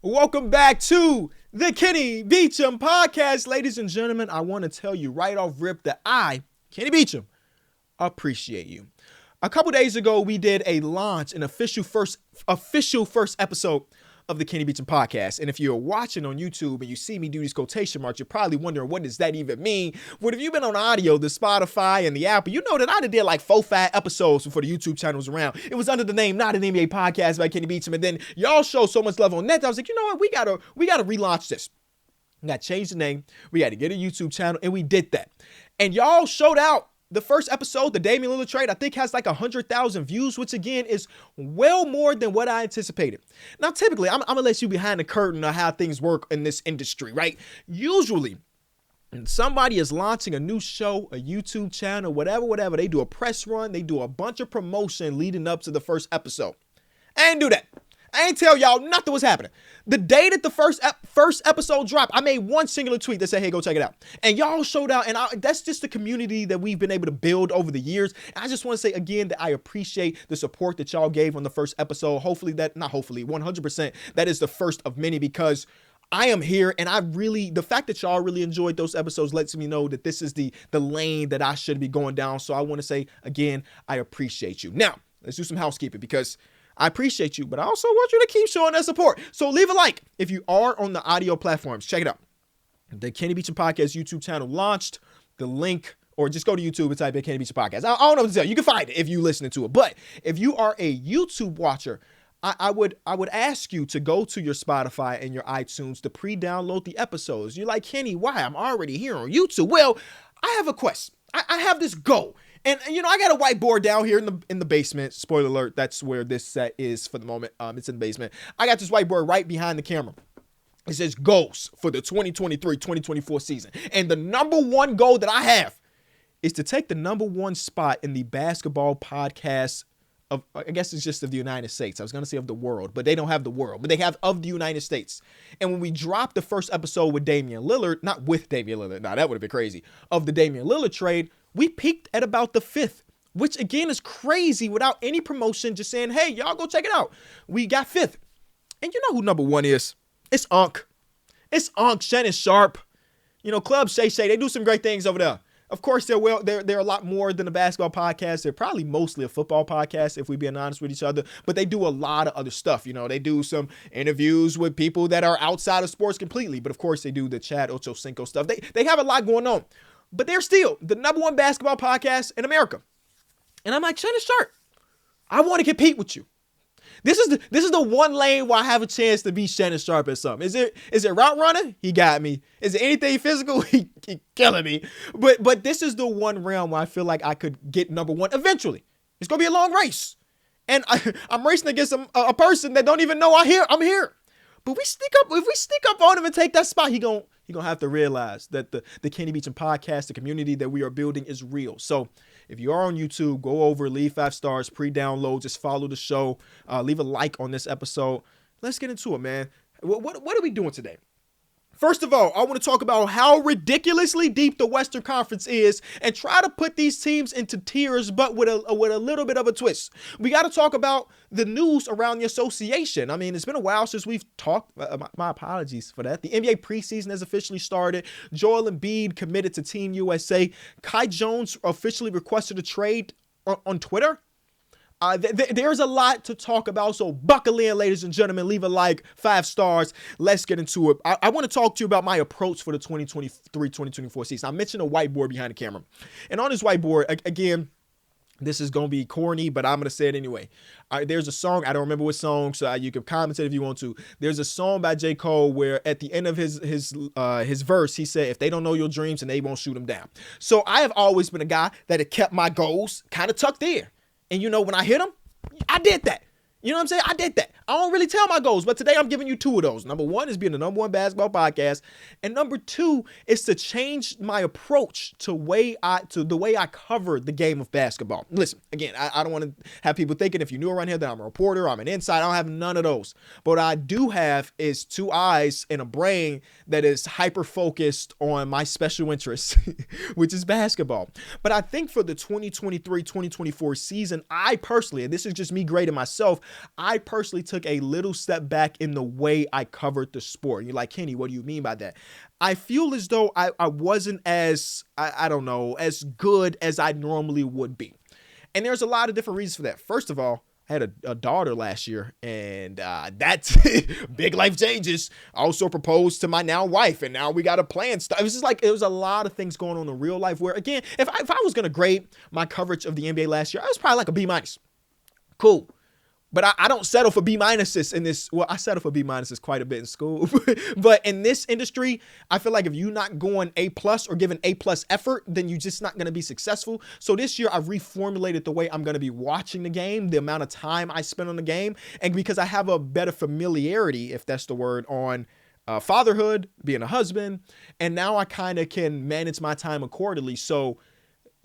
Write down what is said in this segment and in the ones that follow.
Welcome back to the Kenny Beecham podcast. Ladies and gentlemen, I want to tell you right off rip that I, Kenny Beecham, appreciate you. A couple days ago, we did a launch, an official first episode of the Kenny Beecham podcast. And if you're watching on YouTube and you see me do these quotation marks, you're probably wondering, what does that even mean? But if you've been on audio, the Spotify and the Apple, you know that I did like 4-5 episodes before the YouTube channel was around. It was under the name Not an NBA Podcast by Kenny Beecham. And then y'all show so much love on that, I was like, you know what? We gotta relaunch this. We gotta change the name. We gotta get a YouTube channel. And we did that. And y'all showed out. The first episode, the Damian Lillard trade, I think has like 100,000 views, which again is well more than what I anticipated. Now, typically, I'm gonna let you behind the curtain of how things work in this industry, right? Usually, when somebody is launching a new show, a YouTube channel, whatever, they do a press run, they do a bunch of promotion leading up to the first episode. I didn't do that. I ain't tell y'all nothing was happening. The day that the first episode dropped, I made one singular tweet that said, hey, go check it out. And y'all showed out. And that's just the community that we've been able to build over the years. And I just want to say again that I appreciate the support that y'all gave on the first episode. 100%, that is the first of many, because I am here, and the fact that y'all really enjoyed those episodes lets me know that this is the lane that I should be going down. So I want to say again, I appreciate you. Now, let's do some housekeeping, because I appreciate you, but I also want you to keep showing that support. So leave a like if you are on the audio platforms. Check it out. The Kenny Beecham Podcast YouTube channel launched. The link, or just go to YouTube and type in Kenny Beecham Podcast. I don't know what to tell you. You can find it if you're listening to it. But if you are a YouTube watcher, I would ask you to go to your Spotify and your iTunes to pre-download the episodes. You're like, Kenny, why? I'm already here on YouTube. Well, I have a quest. I have this goal. And you know, I got a whiteboard down here in the basement. Spoiler alert, that's where this set is for the moment. It's in the basement. I got this whiteboard right behind the camera. It says goals for the 2023-2024 season. And the number one goal that I have is to take the number one spot in the basketball podcast of, I guess it's just of the United States. I was going to say of the world, but they don't have the world, but they have of the United States. And when we dropped the first episode with Damian Lillard, not with Damian Lillard, nah, that would have been crazy, of the Damian Lillard trade, we peaked at about the 5th, which again is crazy without any promotion, just saying, hey, y'all go check it out. We got 5th. And you know who number one is? It's Unc. It's Unc, Shannon Sharp. You know, Club Shay Shay, they do some great things over there. Of course, they're a lot more than a basketball podcast. They're probably mostly a football podcast, if we're being honest with each other. But they do a lot of other stuff. You know, they do some interviews with people that are outside of sports completely. But of course, they do the Chad Ochocinco stuff. They have a lot going on. But they're still the number one basketball podcast in America. And I'm like, Shannon Sharp, I want to compete with you. This is the one lane where I have a chance to beat Shannon Sharp at something. Is it route running? He got me. Is it anything physical? He killing me. But this is the one realm where I feel like I could get number one eventually. It's gonna be a long race, and I'm racing against a person that don't even know I'm here. But if we sneak up on him and take that spot, he gonna have to realize that the Kenny Beecham podcast, the community that we are building, is real. So if you are on YouTube, go over, leave 5 stars, pre-download, just follow the show, leave a like on this episode. Let's get into it, man. What are we doing today? First of all, I want to talk about how ridiculously deep the Western Conference is and try to put these teams into tiers, but with a little bit of a twist. We got to talk about the news around the association. I mean, it's been a while since we've talked. My apologies for that. The NBA preseason has officially started. Joel Embiid committed to Team USA. Kai Jones officially requested a trade on Twitter. There's a lot to talk about, so buckle in, ladies and gentlemen. Leave a like, 5 stars. Let's get into it. I want to talk to you about my approach for the 2023-2024 season. I mentioned a whiteboard behind the camera. And on this whiteboard, again, this is going to be corny, but I'm going to say it anyway. There's a song. I don't remember what song, so you can comment it if you want to. There's a song by J. Cole where at the end of his verse, he said, if they don't know your dreams, then they won't shoot them down. So I have always been a guy that had kept my goals kind of tucked in. And, you know, when I hit them, I did that. You know what I'm saying? I did that. I don't really tell my goals, but today I'm giving you 2 of those. Number 1 is being the number 1 basketball podcast. And number 2 is to change my approach to the way I cover the game of basketball. Listen, again, I don't want to have people thinking if you're new around here that I'm a reporter, I'm an insider. I don't have none of those. But what I do have is 2 eyes and a brain that is hyper-focused on my special interest, which is basketball. But I think for the 2023-2024 season, I personally, and this is just me grading myself, I personally took a little step back in the way I covered the sport. And you're like, Kenny, what do you mean by that? I feel as though I wasn't as, I don't know, as good as I normally would be. And there's a lot of different reasons for that. First of all, I had a daughter last year, and that's big life changes. I also proposed to my now wife, and now we got to plan stuff. It was just like, it was a lot of things going on in real life where, again, if I was going to grade my coverage of the NBA last year, I was probably like a B minus. Cool. But I don't settle for B minuses in this. Well, I settle for B minuses quite a bit in school. But in this industry, I feel like if you're not going A plus or giving A plus effort, then you're just not going to be successful. So this year, I've reformulated the way I'm going to be watching the game, the amount of time I spend on the game. And because I have a better familiarity, if that's the word, on fatherhood, being a husband. And now I kind of can manage my time accordingly. So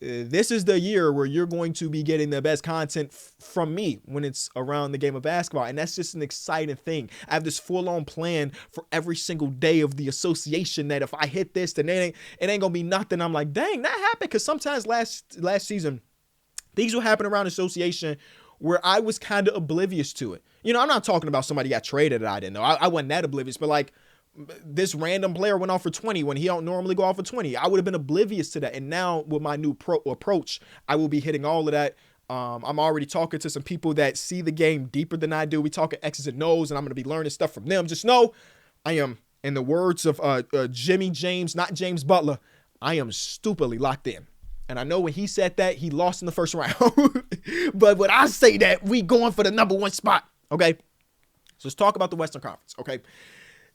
this is the year where you're going to be getting the best content from me when it's around the game of basketball. And that's just an exciting thing. I have this full-on plan for every single day of the association that if I hit this, then it ain't going to be nothing. I'm like, dang, that happened. Because sometimes last season, things will happen around association where I was kind of oblivious to it. You know, I'm not talking about somebody got traded that I didn't know. I wasn't that oblivious, but like, this random player went off for 20 when he don't normally go off for 20. I would have been oblivious to that. And now with my new approach, I will be hitting all of that. I'm already talking to some people that see the game deeper than I do. We talk at X's and O's, and I'm going to be learning stuff from them. Just know I am, in the words of Jimmy James, not James Butler, I am stupidly locked in. And I know when he said that, he lost in the first round. But when I say that, we going for the number one spot. Okay. So let's talk about the Western Conference. Okay.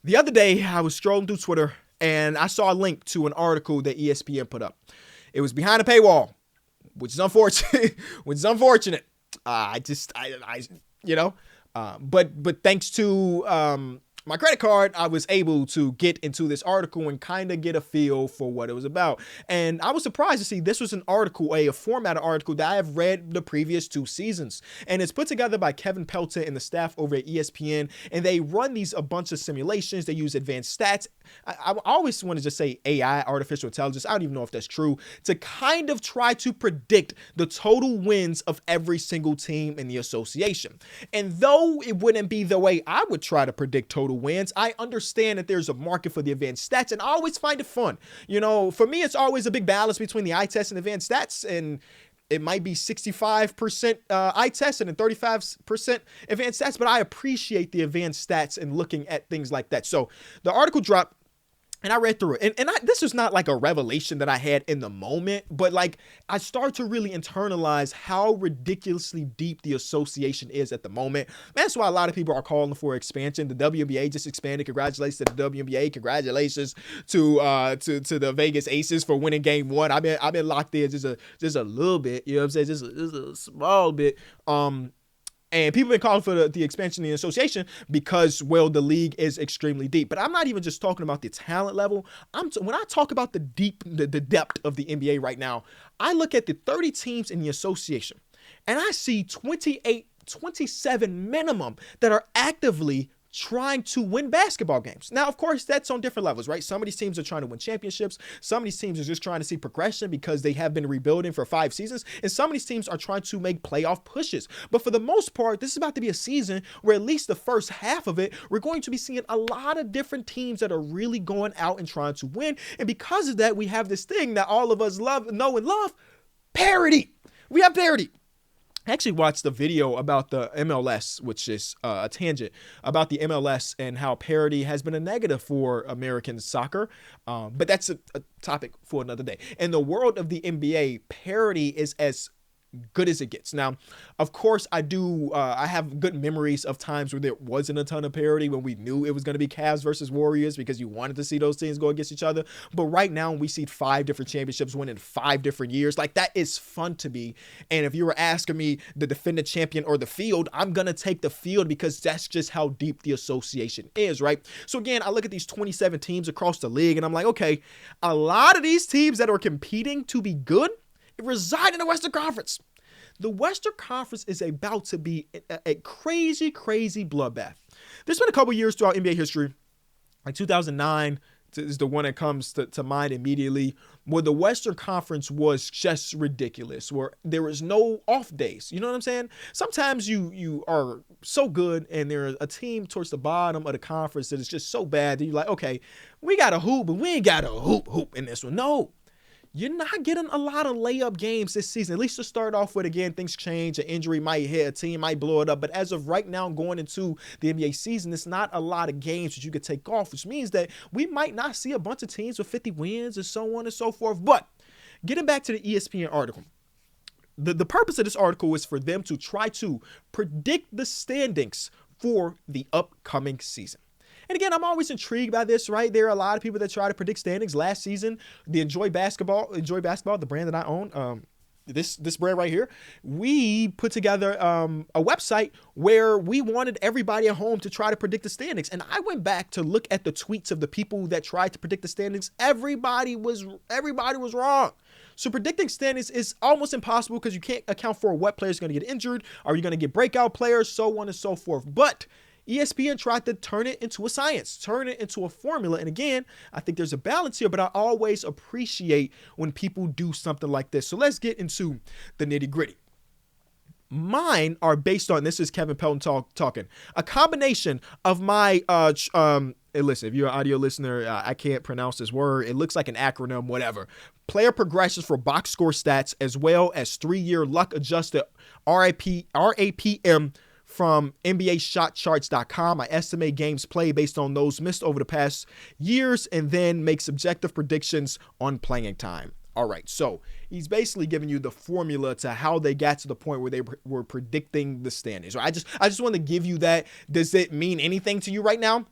The other day, I was strolling through Twitter, and I saw a link to an article that ESPN put up. It was behind a paywall, which is unfortunate. But thanks to my credit card, I was able to get into this article and kind of get a feel for what it was about. And I was surprised to see this was an article, a formatted article that I have read the previous 2 seasons. And it's put together by Kevin Pelton and the staff over at ESPN. And they run a bunch of simulations. They use advanced stats. I always want to just say AI, artificial intelligence. I don't even know if that's true, to kind of try to predict the total wins of every single team in the association. And though it wouldn't be the way I would try to predict total wins, I understand that there's a market for the advanced stats, and I always find it fun. You know, for me, it's always a big balance between the eye test and advanced stats, and it might be 65% eye test and then 35% advanced stats, but I appreciate the advanced stats and looking at things like that. So the article dropped, and I read through it. And this was not like a revelation that I had in the moment, but like I started to really internalize how ridiculously deep the association is at the moment. That's why a lot of people are calling for expansion. The WNBA just expanded. Congratulations to the WNBA. Congratulations to the Vegas Aces for winning Game 1. I've been locked in just a little bit. You know what I'm saying? Just a small bit. And people have been calling for the expansion in the association because, well, the league is extremely deep. But I'm not even just talking about the talent level. When I talk about the depth of the NBA right now, I look at the 30 teams in the association, and I see 27 minimum that are actively trying to win basketball games. Now, of course, that's on different levels, right? Some of these teams are trying to win championships. Some of these teams are just trying to see progression because they have been rebuilding for 5 seasons. And some of these teams are trying to make playoff pushes. But for the most part, this is about to be a season where at least the first half of it, we're going to be seeing a lot of different teams that are really going out and trying to win. And because of that, we have this thing that all of us know and love, parity. We have parity. I actually watched a video about the MLS, which is a tangent about the MLS and how parity has been a negative for American soccer. But that's a topic for another day. In the world of the NBA, parity is as good as it gets. Now, of course, I have good memories of times where there wasn't a ton of parity when we knew it was going to be Cavs versus Warriors because you wanted to see those teams go against each other. But right now, we see 5 different championships win in 5 different years. Like, that is fun to me. And if you were asking me the defending champion or the field, I'm going to take the field because that's just how deep the association is, right? So again, I look at these 27 teams across the league and I'm like, okay, a lot of these teams that are competing to be good reside in the Western Conference. The Western Conference is about to be a crazy, crazy bloodbath. There's been a couple years throughout NBA history, like 2009 is the one that comes to mind immediately, where the Western Conference was just ridiculous, where there was no off days. You know what I'm saying? Sometimes you are so good and there's a team towards the bottom of the conference that is just so bad that you're like, okay, we got a hoop, but we ain't got a hoop in this one. No. You're not getting a lot of layup games this season, at least to start off with. Again, things change. An injury might hit, a team might blow it up. But as of right now, going into the NBA season, it's not a lot of games that you could take off, which means that we might not see a bunch of teams with 50 wins and so on and so forth. But getting back to the ESPN article, the purpose of this article is for them to try to predict the standings for the upcoming season. And again, I'm always intrigued by this, right? There are a lot of people that try to predict standings. Last season, the Enjoy Basketball, the brand that I own, this brand right here, we put together a website where we wanted everybody at home to try to predict the standings. And I went back to look at the tweets of the people that tried to predict the standings. Everybody was wrong. So predicting standings is almost impossible because you can't account for what players are going to get injured. Are you going to get breakout players? So on and so forth. But ESPN tried to turn it into a science, turn it into a formula. And again, I think there's a balance here, but I always appreciate when people do something like this. So let's get into the nitty gritty. Mine are based on, this is Kevin Pelton talking, a combination of my, listen, if you're an audio listener, I can't pronounce this word. It looks like an acronym, whatever. Player progressions for box score stats, as well as 3-year luck adjusted RAPM from NBAShotCharts.com. I estimate games played based on those missed over the past years and then make subjective predictions on playing time. All right, so he's basically giving you the formula to how they got to the point where they were predicting the standings. I just want to give you that. Does it mean anything to you right now?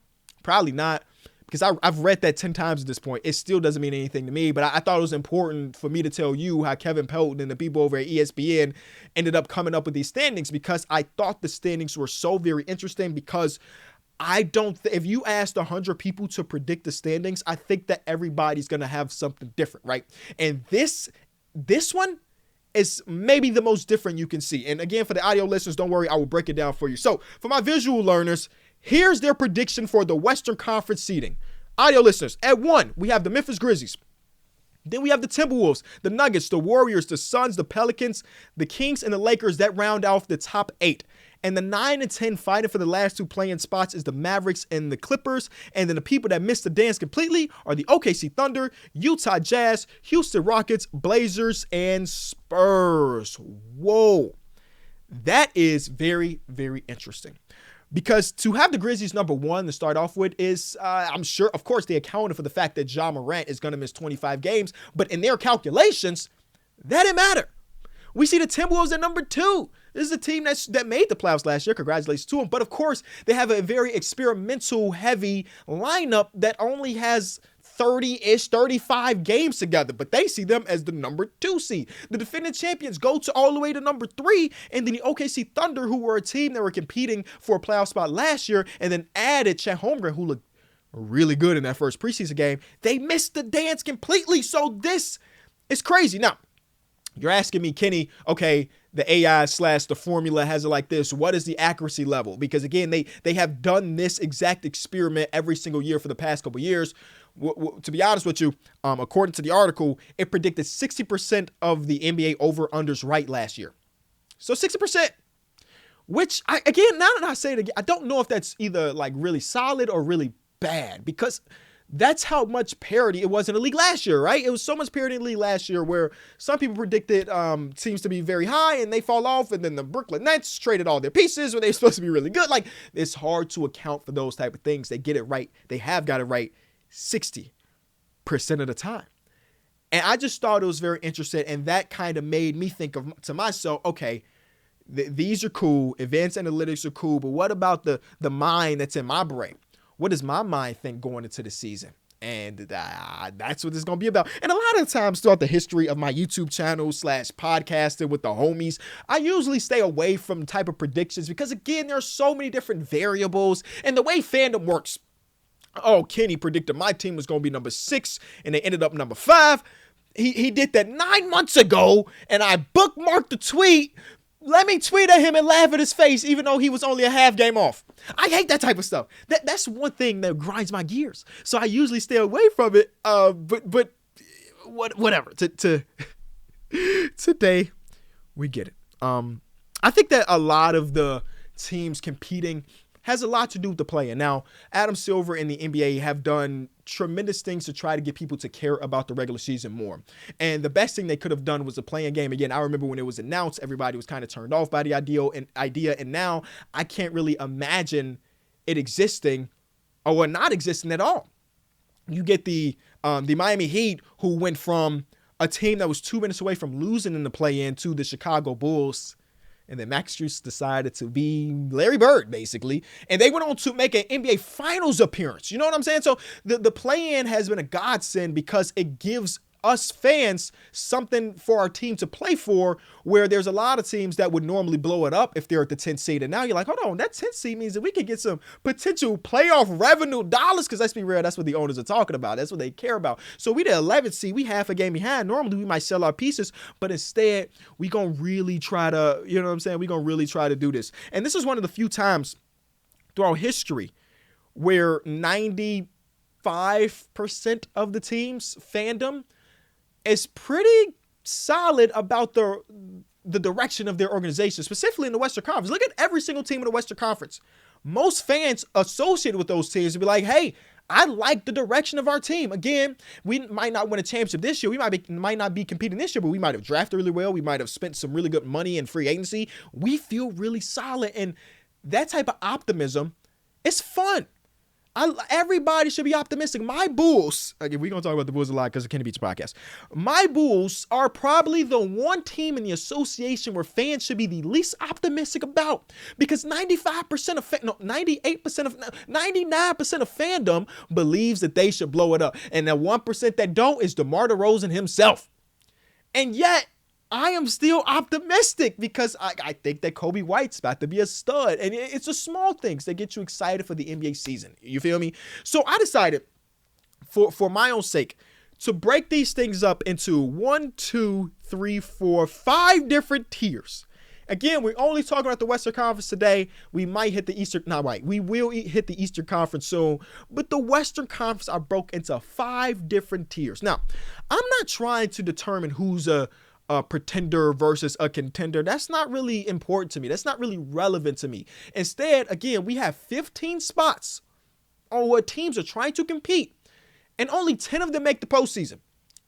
Probably not, because I've read that 10 times at this point. It still doesn't mean anything to me, but I thought it was important for me to tell you how Kevin Pelton and the people over at ESPN ended up coming up with these standings, because I thought the standings were so very interesting. Because if you asked 100 people to predict the standings, I think that everybody's going to have something different, right? And this one is maybe the most different you can see. And again, for the audio listeners, don't worry, I will break it down for you. So for my visual learners, here's their prediction for the Western Conference seeding. Audio listeners, at 1, we have the Memphis Grizzlies. Then we have the Timberwolves, the Nuggets, the Warriors, the Suns, the Pelicans, the Kings, and the Lakers that round off the top 8. And the 9 and 10 fighting for the last 2 playing spots is the Mavericks and the Clippers. And then the people that missed the dance completely are the OKC Thunder, Utah Jazz, Houston Rockets, Blazers, and Spurs. Whoa. That is very, very interesting. Because to have the Grizzlies number 1 to start off with is, I'm sure, of course, they accounted for the fact that Ja Morant is going to miss 25 games. But in their calculations, that didn't matter. We see the Timberwolves at number 2. This is a team that made the playoffs last year. Congratulations to them. But of course, they have a very experimental heavy lineup that only has 30-ish, 35 games together, but they see them as the number 2 seed. The defending champions go all the way to number 3, and then the OKC Thunder, who were a team that were competing for a playoff spot last year, and then added Chet Holmgren, who looked really good in that first preseason game. They missed the dance completely, so this is crazy. Now, you're asking me, Kenny, okay, the AI/the formula has it like this. What is the accuracy level? Because again, they have done this exact experiment every single year for the past couple years. To be honest with you, according to the article, it predicted 60% of the NBA over-unders right last year. So 60%, which, now that I say it again, I don't know if that's either like really solid or really bad, because that's how much parity it was in the league last year, right? It was so much parity in the league last year where some people predicted teams to be very high and they fall off, and then the Brooklyn Nets traded all their pieces when they're supposed to be really good. Like, it's hard to account for those type of things. They get it right. They have got it right 60% of the time. And I just thought it was very interesting, and that kind of made me think to myself, okay, these are cool. Advanced analytics are cool, but what about the mind that's in my brain? What does my mind think going into the season? And that's what this is going to be about. And a lot of times throughout the history of my YouTube channel / podcasting with the homies, I usually stay away from type of predictions because, again, there are so many different variables and the way fandom works. Oh, Kenny predicted my team was going to be number 6 and they ended up number 5. He did that 9 months ago, and I bookmarked the tweet Let me tweet at him and laugh at his face, even though he was only a half game off. I hate that type of stuff. That's one thing that grinds my gears. So I usually stay away from it. But whatever. Today, we get it. I think that a lot of the teams competing has a lot to do with the play. And now, Adam Silver and the NBA have done tremendous things to try to get people to care about the regular season more. And the best thing they could have done was a play-in game. Again, I remember when it was announced, everybody was kind of turned off by the idea. And now I can't really imagine it existing or not existing at all. You get the Miami Heat, who went from a team that was 2 minutes away from losing in the play-in to the Chicago Bulls. And then Max Strus decided to be Larry Bird, basically. And they went on to make an NBA Finals appearance. You know what I'm saying? So the play-in has been a godsend because it gives us fans something for our team to play for, where there's a lot of teams that would normally blow it up if they're at the 10th seed. And now you're like, hold on, that 10th seed means that we could get some potential playoff revenue dollars, because let's be real, that's what the owners are talking about. That's what they care about. So we the 11th seed, we half a game behind. Normally we might sell our pieces, but instead we gonna really try to, you know what I'm saying? We gonna really try to do this. And this is one of the few times throughout history where 95% of the team's fandom is pretty solid about the direction of their organization, specifically in the Western Conference. Look at every single team in the Western Conference. Most fans associated with those teams will be like, hey, I like the direction of our team. Again, we might not win a championship this year. We might not be competing this year, but we might have drafted really well. We might have spent some really good money in free agency. We feel really solid. And that type of optimism is fun. Everybody should be optimistic. My Bulls, again, we're going to talk about the Bulls a lot because of Kenny Beach podcast. My Bulls are probably the one team in the association where fans should be the least optimistic about, because 99% of fandom believes that they should blow it up. And that 1% that don't is DeMar DeRozan himself. And yet, I am still optimistic because I think that Kobe White's about to be a stud. And it's the small things that get you excited for the NBA season. You feel me? So I decided, for my own sake, to break these things up into 5 different tiers. Again, we're only talking about the Western Conference today. We might hit the Eastern, not right. We will hit the Eastern Conference soon. But the Western Conference I broke into 5 different tiers. Now, I'm not trying to determine who's a pretender versus a contender. That's not really important to me. That's not really relevant to me. Instead, again, we have 15 spots on what teams are trying to compete, and only 10 of them make the postseason.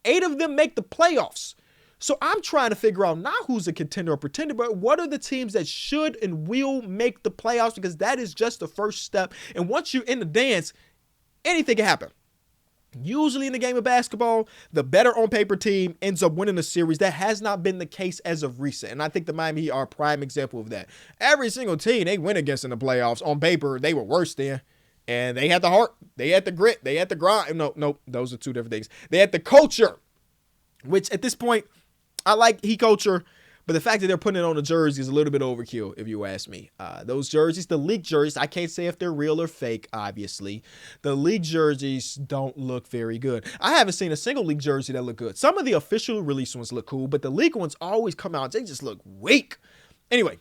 8 of them make the playoffs. So I'm trying to figure out not who's a contender or pretender, but what are the teams that should and will make the playoffs, because that is just the first step. And once you're in the dance, anything can happen. Usually in the game of basketball, the better on paper team ends up winning the series. That has not been the case as of recent. And I think the Miami Heat are a prime example of that. Every single team they went against in the playoffs, on paper, they were worse than. And they had the heart. They had the grit. They had the grind. No, those are 2 different things. They had the culture, which at this point, I like Heat culture. But the fact that they're putting it on a jersey is a little bit overkill, if you ask me. Those jerseys, the league jerseys, I can't say if they're real or fake, obviously. The league jerseys don't look very good. I haven't seen a single league jersey that look good. Some of the official release ones look cool, but the league ones always come out, they just look weak. Anyway,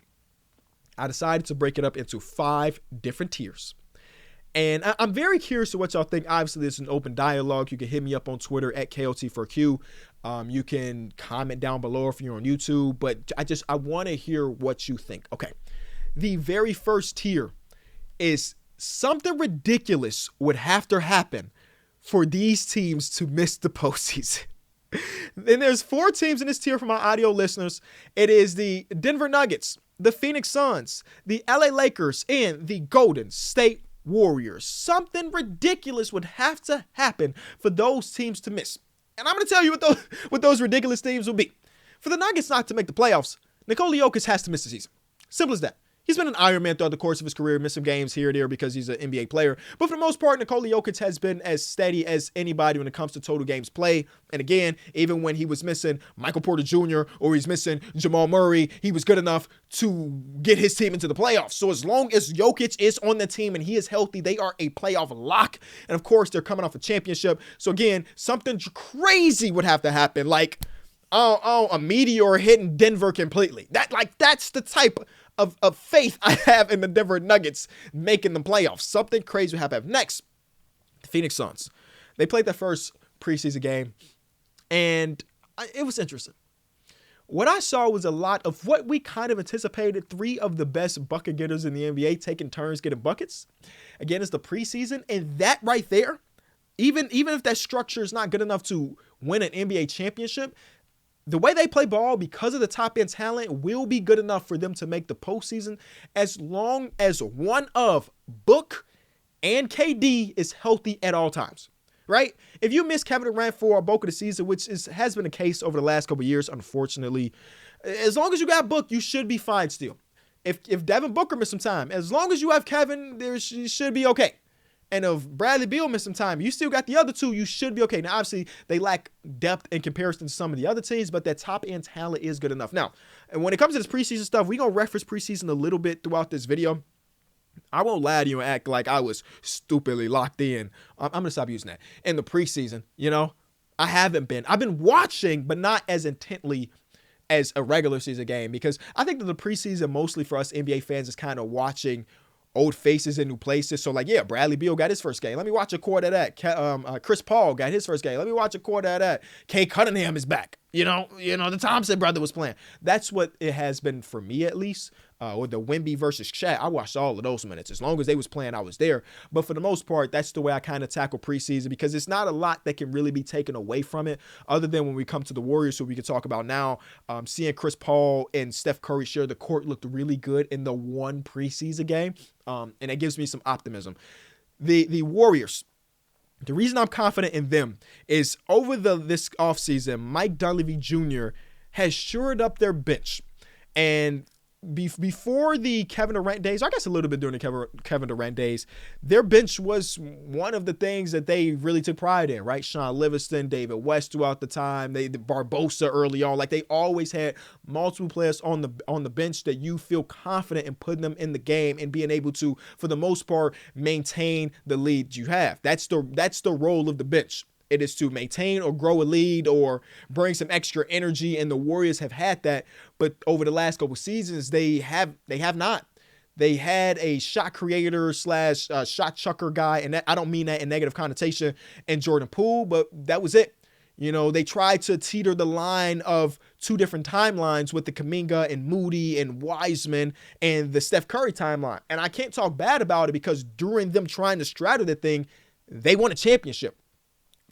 I decided to break it up into 5 different tiers. And I'm very curious to what y'all think. Obviously, this is an open dialogue. You can hit me up on Twitter at KOT4Q. You can comment down below if you're on YouTube. But I want to hear what you think. Okay. The very first tier is something ridiculous would have to happen for these teams to miss the postseason. And there's 4 teams in this tier for my audio listeners. It is the Denver Nuggets, the Phoenix Suns, the LA Lakers, and the Golden State Warriors. Something ridiculous would have to happen for those teams to miss. And I'm going to tell you what those ridiculous teams will be. For the Nuggets not to make the playoffs, Nikola Jokic has to miss the season. Simple as that. He's been an Iron Man throughout the course of his career, missed some games here or there because he's an NBA player. But for the most part, Nikola Jokic has been as steady as anybody when it comes to total games played. And again, even when he was missing Michael Porter Jr. or he's missing Jamal Murray, he was good enough to get his team into the playoffs. So as long as Jokic is on the team and he is healthy, they are a playoff lock. And of course, they're coming off a championship. So again, something crazy would have to happen. Like, a meteor hitting Denver completely. That's the type of faith I have in the Denver Nuggets making the playoffs. Something crazy will happen. Next, the Phoenix Suns. They played their first preseason game, and it was interesting. What I saw was a lot of what we kind of anticipated. 3 of the best bucket getters in the NBA taking turns getting buckets. Again, it's the preseason, and that right there, even if that structure is not good enough to win an NBA championship, the way they play ball, because of the top end talent, will be good enough for them to make the postseason as long as one of Book and KD is healthy at all times. Right? If you miss Kevin Durant for a bulk of the season, which has been the case over the last couple of years, unfortunately, as long as you got Book, you should be fine still. If Devin Booker missed some time, as long as you have Kevin, you should be okay. And if Bradley Beal missed some time, you still got the other 2, you should be okay. Now, obviously, they lack depth in comparison to some of the other teams, but that top-end talent is good enough. Now, and when it comes to this preseason stuff, we're going to reference preseason a little bit throughout this video. I won't lie to you and act like I was stupidly locked in. I'm going to stop using that. In the preseason, I haven't been. I've been watching, but not as intently as a regular season game, because I think that the preseason, mostly for us NBA fans, is kind of watching old faces in new places. So Bradley Beal got his first game. Let me watch a quarter of that. Chris Paul got his first game. Let me watch a quarter of that. Kay Cunningham is back. The Thompson brother was playing. That's what it has been for me, at least. Or the Wemby versus Shaq, I watched all of those minutes. As long as they was playing, I was there. But for the most part, that's the way I kind of tackle preseason, because it's not a lot that can really be taken away from it, other than when we come to the Warriors, who we can talk about now. Seeing Chris Paul and Steph Curry share the court looked really good in the one preseason game, and it gives me some optimism. The Warriors. The reason I'm confident in them is over this offseason, Mike Dunleavy Jr. has shored up their bench. And before the Kevin Durant days, I guess a little bit during the Kevin Durant days, their bench was one of the things that they really took pride in, right? Sean Livingston, David West throughout the time, the Barbosa early on. They always had multiple players on the bench that you feel confident in putting them in the game and being able to, for the most part, maintain the lead you have. That's the role of the bench. It is to maintain or grow a lead or bring some extra energy, and the Warriors have had that. But over the last couple seasons, they have not. They had a shot creator / shot chucker guy, and I don't mean that in negative connotation, in Jordan Poole, but that was it. They tried to teeter the line of 2 different timelines with the Kuminga and Moody and Wiseman and the Steph Curry timeline. And I can't talk bad about it, because during them trying to straddle the thing, they won a championship.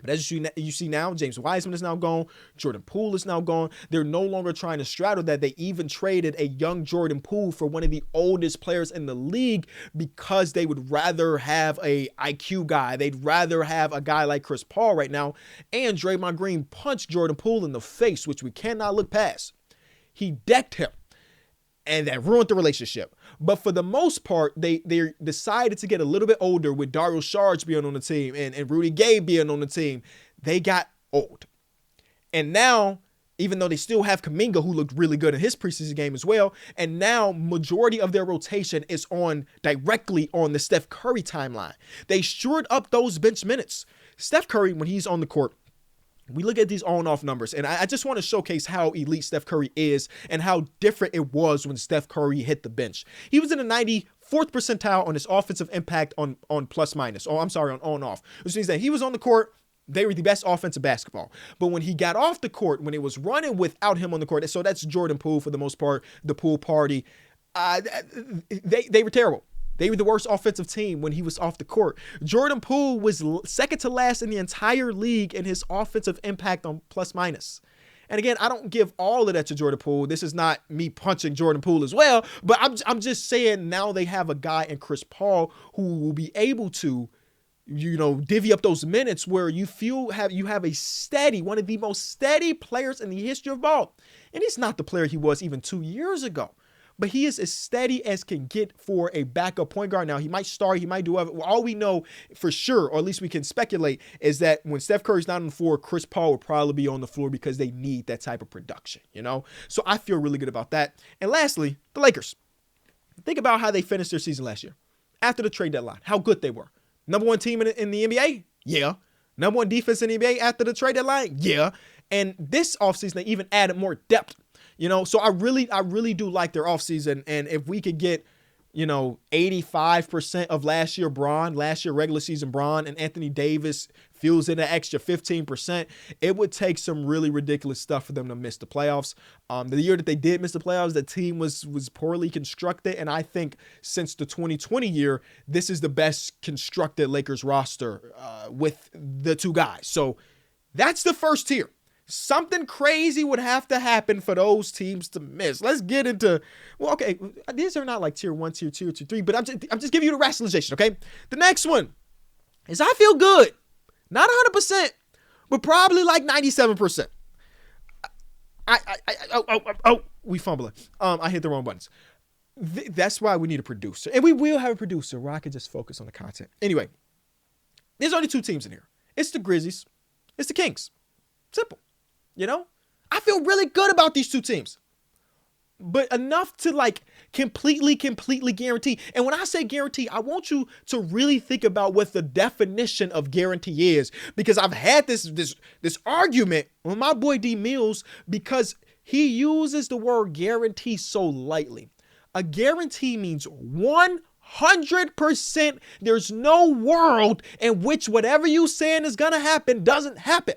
But as you see now, James Wiseman is now gone. Jordan Poole is now gone. They're no longer trying to straddle that. They even traded a young Jordan Poole for one of the oldest players in the league, because they would rather have a IQ guy. They'd rather have a guy like Chris Paul right now. And Draymond Green punched Jordan Poole in the face, which we cannot look past. He decked him, and that ruined the relationship. But for the most part, they decided to get a little bit older with Dario Saric being on the team and Rudy Gay being on the team. They got old. And now, even though they still have Kuminga, who looked really good in his preseason game as well, and now majority of their rotation is directly on the Steph Curry timeline. They shored up those bench minutes. Steph Curry, when he's on the court, we look at these on and off numbers, and I just want to showcase how elite Steph Curry is and how different it was when Steph Curry hit the bench. He was in the 94th percentile on his offensive impact on plus minus. On on off. Which means that he was on the court, they were the best offensive basketball. But when he got off the court, when it was running without him on the court, so that's Jordan Poole for the most part, the Poole party, they were terrible. They were the worst offensive team when he was off the court. Jordan Poole was second to last in the entire league in his offensive impact on plus minus. And again, I don't give all of that to Jordan Poole. This is not me punching Jordan Poole as well, but I'm just saying now they have a guy in Chris Paul who will be able to, divvy up those minutes where you have a steady, one of the most steady players in the history of ball. And he's not the player he was even 2 years ago. But he is as steady as can get for a backup point guard. Now, he might start, he might do other. All we know for sure, or at least we can speculate, is that when Steph Curry's not on the floor, Chris Paul would probably be on the floor, because they need that type of production, So I feel really good about that. And lastly, the Lakers. Think about how they finished their season last year. After the trade deadline, how good they were. Number 1 team in the NBA? Yeah. Number 1 defense in the NBA after the trade deadline? Yeah. And this offseason, they even added more depth, So I really do like their offseason. And if we could get, 85% of last year regular season Braun, and Anthony Davis fills in an extra 15%, it would take some really ridiculous stuff for them to miss the playoffs. The year that they did miss the playoffs, the team was poorly constructed. And I think since the 2020 year, this is the best constructed Lakers roster with the two guys. So that's the first tier. Something crazy would have to happen for those teams to miss. Let's get into, okay, these are not like tier 1, tier 2, tier 3, but I'm just giving you the rationalization, okay? The next one is I feel good. Not 100%, but probably like 97%. We fumbling. I hit the wrong buttons. That's why we need a producer. And we will have a producer where I can just focus on the content. Anyway, there's only two teams in here. It's the Grizzlies. It's the Kings. Simple. I feel really good about these two teams, but enough to like completely guarantee. And when I say guarantee, I want you to really think about what the definition of guarantee is, because I've had this argument with my boy D Mills because he uses the word guarantee so lightly. A guarantee means 100%. There's no world in which whatever you saying is going to happen doesn't happen.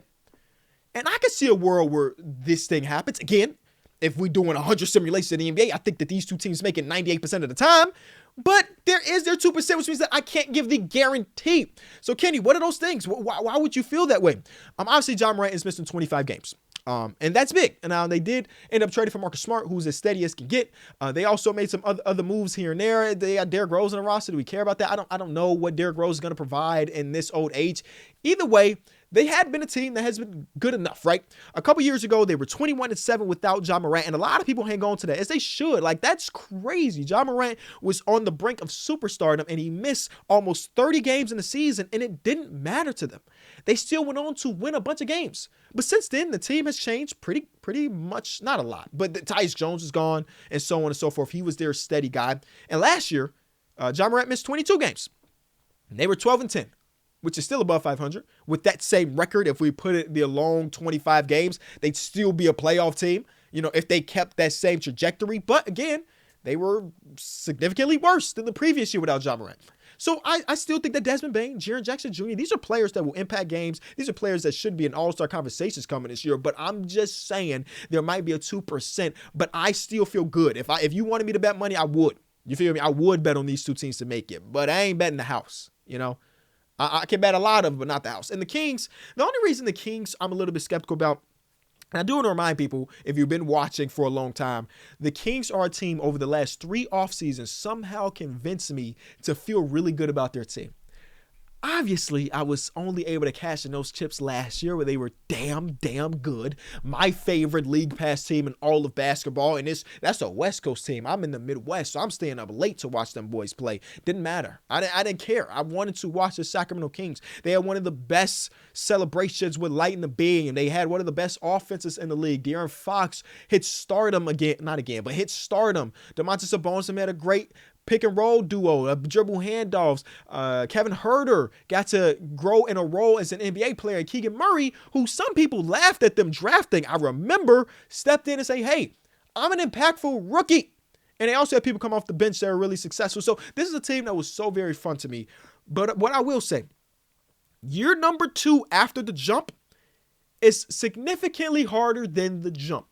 And I can see a world where this thing happens. Again, if we're doing 100 simulations in the NBA, I think that these two teams make it 98% of the time. But there is their 2%, which means that I can't give the guarantee. So, Kenny, what are those things? Why would you feel that way? Obviously, Ja Morant is missing 25 games. And that's big. And now they did end up trading for Marcus Smart, who's as steady as can get. They also made some other moves here and there. They got Derrick Rose on the roster. Do we care about that? I don't know what Derrick Rose is going to provide in this old age. Either way, they had been a team that has been good enough, right? A couple years ago, they were 21-7 without Ja Morant, and a lot of people hang on to that, as they should. Like, that's crazy. Ja Morant was on the brink of superstardom, and he missed almost 30 games in the season, and it didn't matter to them. They still went on to win a bunch of games. But since then, the team has changed pretty much, not a lot. But Tyus Jones is gone, and so on and so forth. He was their steady guy. And last year, Ja Morant missed 22 games. And they were 12-10. Which is still above 500. With that same record, if we put it the long 25 games, they'd still be a playoff team, if they kept that same trajectory. But again, they were significantly worse than the previous year without Ja Morant. So I still think that Desmond Bane, Jaren Jackson Jr., these are players that will impact games. These are players that should be in all-star conversations coming this year. But I'm just saying there might be a 2%, but I still feel good. If you wanted me to bet money, I would. You feel me? I would bet on these two teams to make it. But I ain't betting the house, I can bet a lot of them, but not the house. And the Kings, the only reason the Kings I'm a little bit skeptical about, and I do want to remind people, if you've been watching for a long time, the Kings are a team over the last 3 off seasons somehow convinced me to feel really good about their team. Obviously, I was only able to cash in those chips last year where they were damn good. My favorite league pass team in all of basketball. And that's a West Coast team. I'm in the Midwest, so I'm staying up late to watch them boys play. Didn't matter. I didn't care. I wanted to watch the Sacramento Kings. They had one of the best celebrations with lighting the beam. They had one of the best offenses in the league. De'Aaron Fox hit stardom again. Not again, but hit stardom. Domantas Sabonis had a great pick and roll duo, dribble handoffs. Kevin Huerter got to grow in a role as an NBA player. Keegan Murray, who some people laughed at them drafting, I remember, stepped in and say, hey, I'm an impactful rookie. And they also had people come off the bench that are really successful. So this is a team that was so very fun to me. But what I will say, year number 2 after the jump is significantly harder than the jump.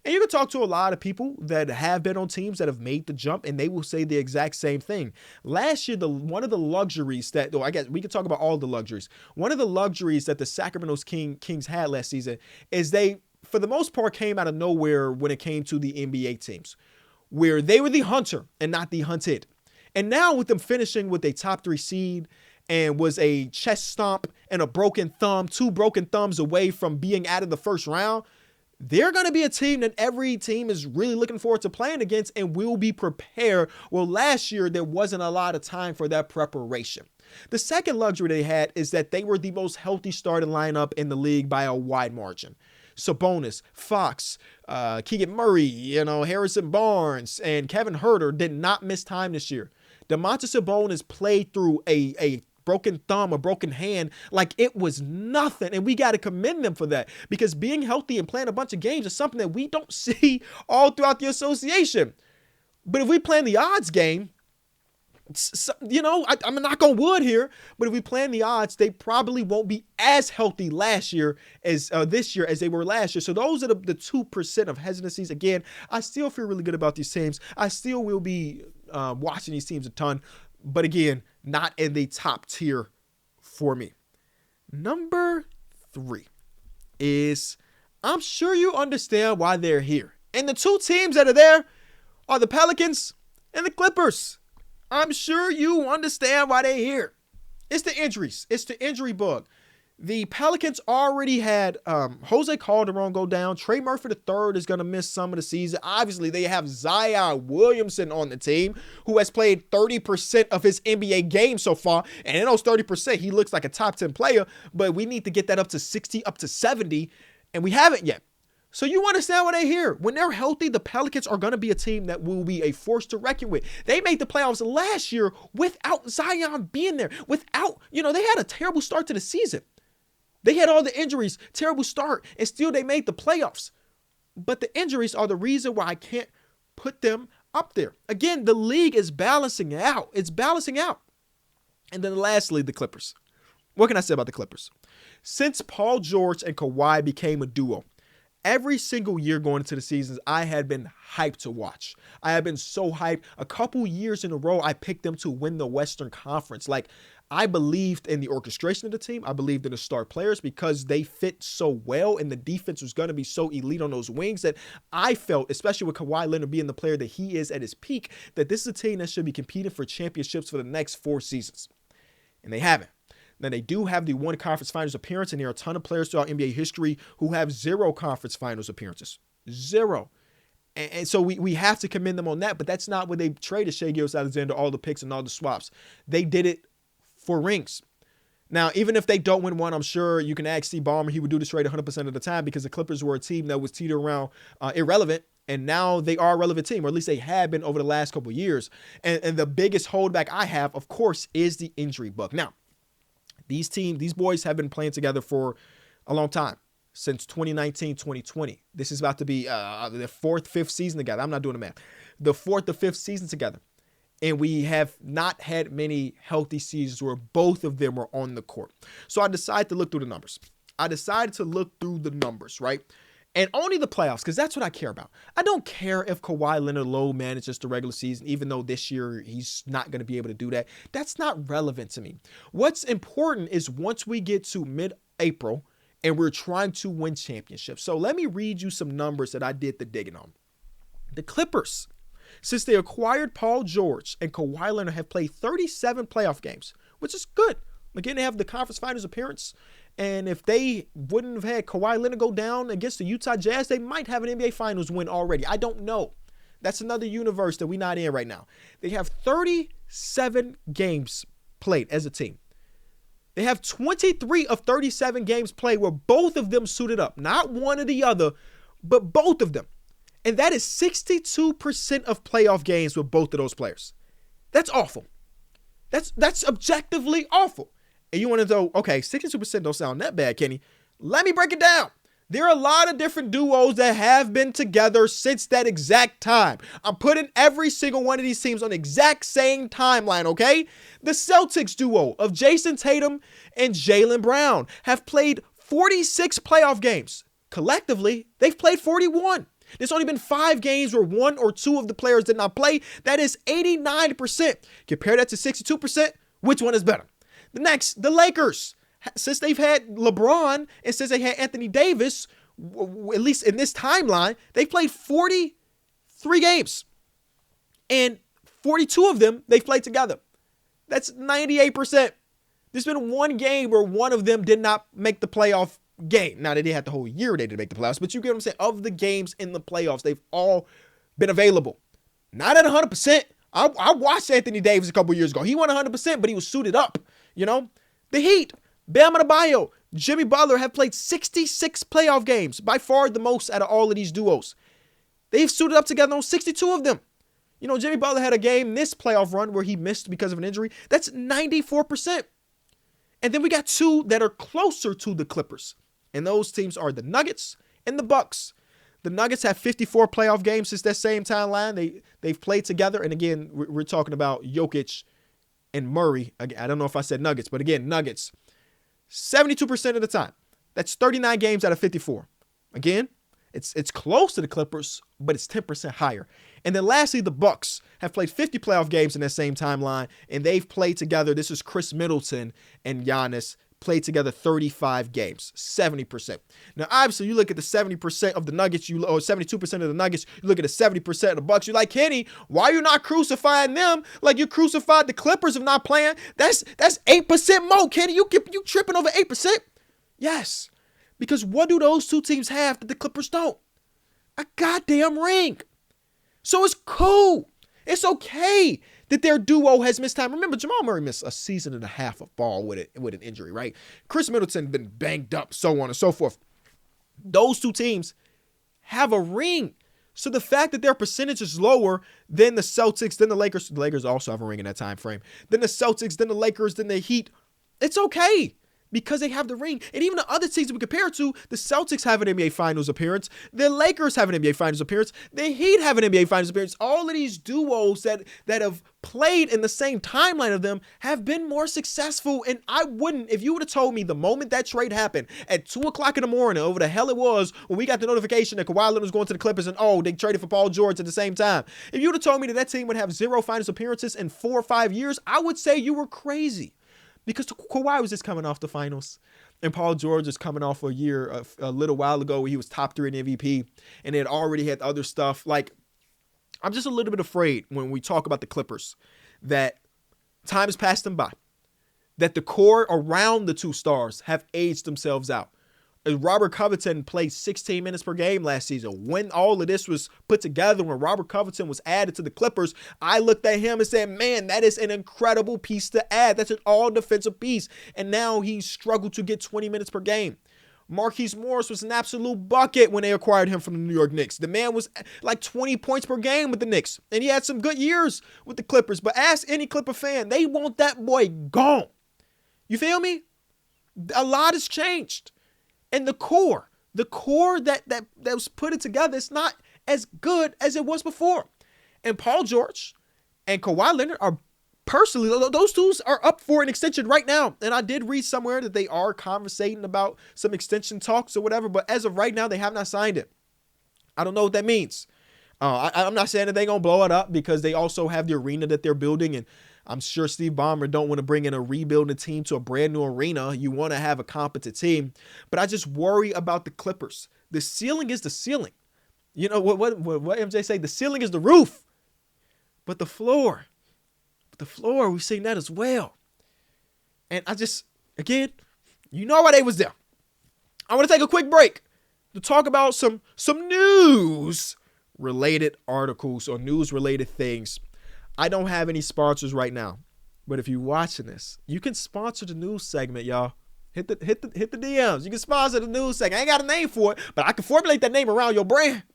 And you can talk to a lot of people that have been on teams that have made the jump, and they will say the exact same thing. Last year, one of the luxuries that, I guess we can talk about all the luxuries. One of the luxuries that the Sacramento Kings had last season is they, for the most part, came out of nowhere when it came to the NBA teams, where they were the hunter and not the hunted. And now with them finishing with a top 3 seed and was a chest stomp and a broken thumb, 2 broken thumbs away from being out of the first round, they're going to be a team that every team is really looking forward to playing against and will be prepared. Well, last year, there wasn't a lot of time for that preparation. The second luxury they had is that they were the most healthy starting lineup in the league by a wide margin. Sabonis, Fox, Keegan Murray, Harrison Barnes, and Kevin Huerter did not miss time this year. Domantas Sabonis played through a broken thumb or broken hand like it was nothing. And we got to commend them for that, because being healthy and playing a bunch of games is something that we don't see all throughout the association. But if we play in the odds game, I'm not on wood here, but if we play in the odds, they probably won't be as healthy last year as this year as they were last year. So those are the 2% of hesitancies. Again, I still feel really good about these teams. I still will be watching these teams a ton, but again, not in the top tier for me. Number 3 is, I'm sure you understand why they're here. And the 2 teams that are there are the Pelicans and the Clippers. I'm sure you understand why they're here. It's the injuries. It's the injury bug. The Pelicans already had Jose Calderon go down. Trey Murphy III is going to miss some of the season. Obviously, they have Zion Williamson on the team, who has played 30% of his NBA games so far. And in those 30%, he looks like a top 10 player. But we need to get that up to 60, up to 70. And we haven't yet. So you understand why they're here. When they're healthy, the Pelicans are going to be a team that will be a force to reckon with. They made the playoffs last year without Zion being there. They had a terrible start to the season. They had all the injuries, terrible start, and still they made the playoffs. But the injuries are the reason why I can't put them up there. Again, the league is balancing out. It's balancing out. And then lastly, the Clippers. What can I say about the Clippers? Since Paul George and Kawhi became a duo, every single year going into the seasons, I had been hyped to watch. I had been so hyped. A couple years in a row, I picked them to win the Western Conference. I believed in the orchestration of the team. I believed in the star players because they fit so well, and the defense was going to be so elite on those wings that I felt, especially with Kawhi Leonard being the player that he is at his peak, that this is a team that should be competing for championships for the next 4 seasons. And they haven't. Now, they do have the 1 conference finals appearance, and there are a ton of players throughout NBA history who have 0 conference finals appearances. 0. And so we have to commend them on that, but that's not what they traded Shai Gilgeous-Alexander, all the picks and all the swaps. They did it for rings. Now, even if they don't win one, I'm sure you can ask Steve Ballmer. He would do this trade 100% of the time, because the Clippers were a team that was teetering around irrelevant, and now they are a relevant team, or at least they have been over the last couple of years. And the biggest holdback I have, of course, is the injury bug. Now, these boys have been playing together for a long time, since 2019, 2020. This is about to be their 4th, 5th season together. I'm not doing the math. The 4th or 5th season together. And we have not had many healthy seasons where both of them are on the court. So I decided to look through the numbers. Right? And only the playoffs, because that's what I care about. I don't care if Kawhi Leonard low manages the regular season, even though this year he's not going to be able to do that. That's not relevant to me. What's important is once we get to mid-April and we're trying to win championships. So let me read you some numbers that I did the digging on. The Clippers, since they acquired Paul George and Kawhi Leonard, have played 37 playoff games, which is good. Again, they have the conference finals appearance. And if they wouldn't have had Kawhi Leonard go down against the Utah Jazz, they might have an NBA Finals win already. I don't know. That's another universe that we're not in right now. They have 37 games played as a team. They have 23 of 37 games played where both of them suited up. Not one or the other, but both of them. And that is 62% of playoff games with both of those players. That's awful. That's objectively awful. And you want to know, okay, 62% don't sound that bad, Kenny. Let me break it down. There are a lot of different duos that have been together since that exact time. I'm putting every single one of these teams on the exact same timeline, okay? The Celtics duo of Jason Tatum and Jaylen Brown have played 46 playoff games. Collectively, they've played 41. There's only been 5 games where 1 or 2 of the players did not play. That is 89%. Compare that to 62%. Which one is better? The next, the Lakers. Since they've had LeBron and since they had Anthony Davis, at least in this timeline, they've played 43 games. And 42 of them, they've played together. That's 98%. There's been 1 game where one of them did not make the playoff game. Now, they didn't have the whole year they didn't make the playoffs, but you get what I'm saying? Of the games in the playoffs, they've all been available. Not at 100%. I watched Anthony Davis a couple years ago. He won 100%, but he was suited up. You know, the Heat, Bam Adebayo, Jimmy Butler have played 66 playoff games, by far the most out of all of these duos. They've suited up together on 62 of them. You know, Jimmy Butler had a game this playoff run where he missed because of an injury. That's 94%. And then we got two that are closer to the Clippers. And those teams are the Nuggets and the Bucks. The Nuggets have 54 playoff games since that same timeline. They've played together. And again, we're talking about Jokic and Murray. Again, I don't know if I said Nuggets, but again, Nuggets. 72% of the time. That's 39 games out of 54. Again, it's close to the Clippers, but it's 10% higher. And then lastly, the Bucks have played 50 playoff games in that same timeline, and they've played together. This is Chris Middleton and Giannis played together 35 games, 70%. Now, obviously, you look at the 70% of the Nuggets, or 72% of the Nuggets, you look at the 70% of the Bucks, you're like, Kenny, why are you not crucifying them like you crucified the Clippers of not playing? That's 8% more, Kenny. You tripping over 8%? Yes, because what do those two teams have that the Clippers don't? A goddamn ring. So it's cool. It's okay that their duo has missed time. Remember, Jamal Murray missed a season and a half of ball with an injury, right? Chris Middleton been banged up, so on and so forth. Those two teams have a ring. So the fact that their percentage is lower than the Celtics, than the Lakers also have a ring in that time frame, than the Celtics, than the Lakers, than the Heat, it's okay. Because they have the ring. And even the other teams we compare it to, the Celtics have an NBA Finals appearance. The Lakers have an NBA Finals appearance. The Heat have an NBA Finals appearance. All of these duos that have played in the same timeline of them have been more successful. And I wouldn't, if you would have told me the moment that trade happened at 2 o'clock in the morning, over the hell it was, when we got the notification that Kawhi Leonard was going to the Clippers and, they traded for Paul George at the same time. If you would have told me that team would have 0 Finals appearances in 4 or 5 years, I would say you were crazy. Because Kawhi was just coming off the finals, and Paul George was coming off a little while ago where he was top 3 in MVP, and they had already had other stuff. Like, I'm just a little bit afraid when we talk about the Clippers that time has passed them by, that the core around the two stars have aged themselves out. Robert Covington played 16 minutes per game last season. When all of this was put together, when Robert Covington was added to the Clippers, I looked at him and said, man, that is an incredible piece to add. That's an all-defensive piece. And now he's struggled to get 20 minutes per game. Marquise Morris was an absolute bucket when they acquired him from the New York Knicks. The man was like 20 points per game with the Knicks. And he had some good years with the Clippers. But ask any Clipper fan, they want that boy gone. You feel me? A lot has changed. And the core that was put together is not as good as it was before. And Paul George and Kawhi Leonard are personally, those two are up for an extension right now. And I did read somewhere that they are conversating about some extension talks or whatever. But as of right now, they have not signed it. I don't know what that means. I'm not saying that they're going to blow it up because they also have the arena that they're building. And I'm sure Steve Ballmer don't want to bring in a rebuilding team to a brand new arena. You want to have a competent team. But I just worry about the Clippers. The ceiling is the ceiling. You know what MJ say? The ceiling is the roof. But the floor, we've seen that as well. And I just, again, you know why they was there. I want to take a quick break to talk about some news-related articles or news-related things. I don't have any sponsors right now, but if you're watching this, you can sponsor the news segment, y'all. Hit the DMs. You can sponsor the news segment. I ain't got a name for it, but I can formulate that name around your brand. You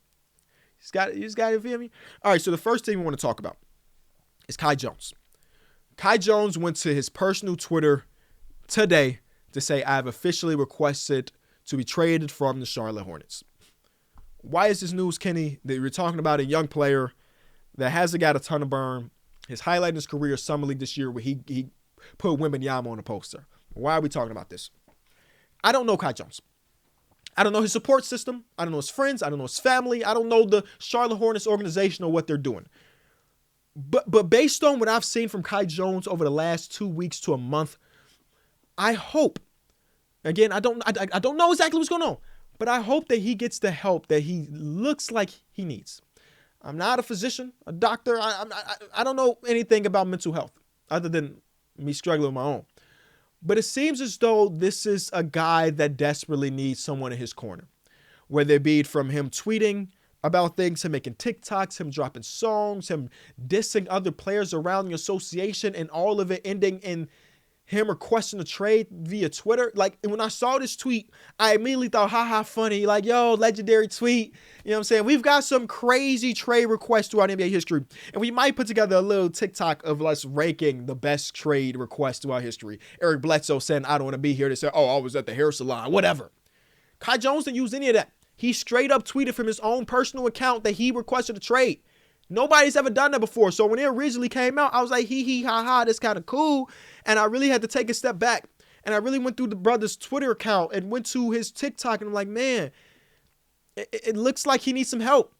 just got it, feel me? All right, so the first thing we want to talk about is Kai Jones. Kai Jones went to his personal Twitter today to say, I have officially requested to be traded from the Charlotte Hornets. Why is this news, Kenny, that you're talking about a young player that hasn't got a ton of burn? His highlight in his career, Summer League this year, where he put Wembanyama on a poster. Why are we talking about this? I don't know Kai Jones. I don't know his support system. I don't know his friends. I don't know his family. I don't know the Charlotte Hornets organization or what they're doing. But based on what I've seen from Kai Jones over the last 2 weeks to a month, I hope, again, I don't know exactly what's going on, but I hope that he gets the help that he looks like he needs. I'm not a physician, a doctor. I don't know anything about mental health other than me struggling with my own. But it seems as though this is a guy that desperately needs someone in his corner, whether it be from him tweeting about things, him making TikToks, him dropping songs, him dissing other players around the association, and all of it ending in him requesting a trade via Twitter. Like, when I saw this tweet, I immediately thought, haha, funny. Like, yo, legendary tweet. You know what I'm saying? We've got some crazy trade requests throughout NBA history. And we might put together a little TikTok of us ranking the best trade requests throughout history. Eric Bledsoe saying, I don't want to be here. They said, oh, I was at the hair salon, whatever. Kai Jones didn't use any of that. He straight up tweeted from his own personal account that he requested a trade. Nobody's ever done that before. So when it originally came out, I was like, hee, ha, ha, that's kind of cool. And I really had to take a step back. And I really went through the brother's Twitter account and went to his TikTok. And I'm like, man, it looks like he needs some help.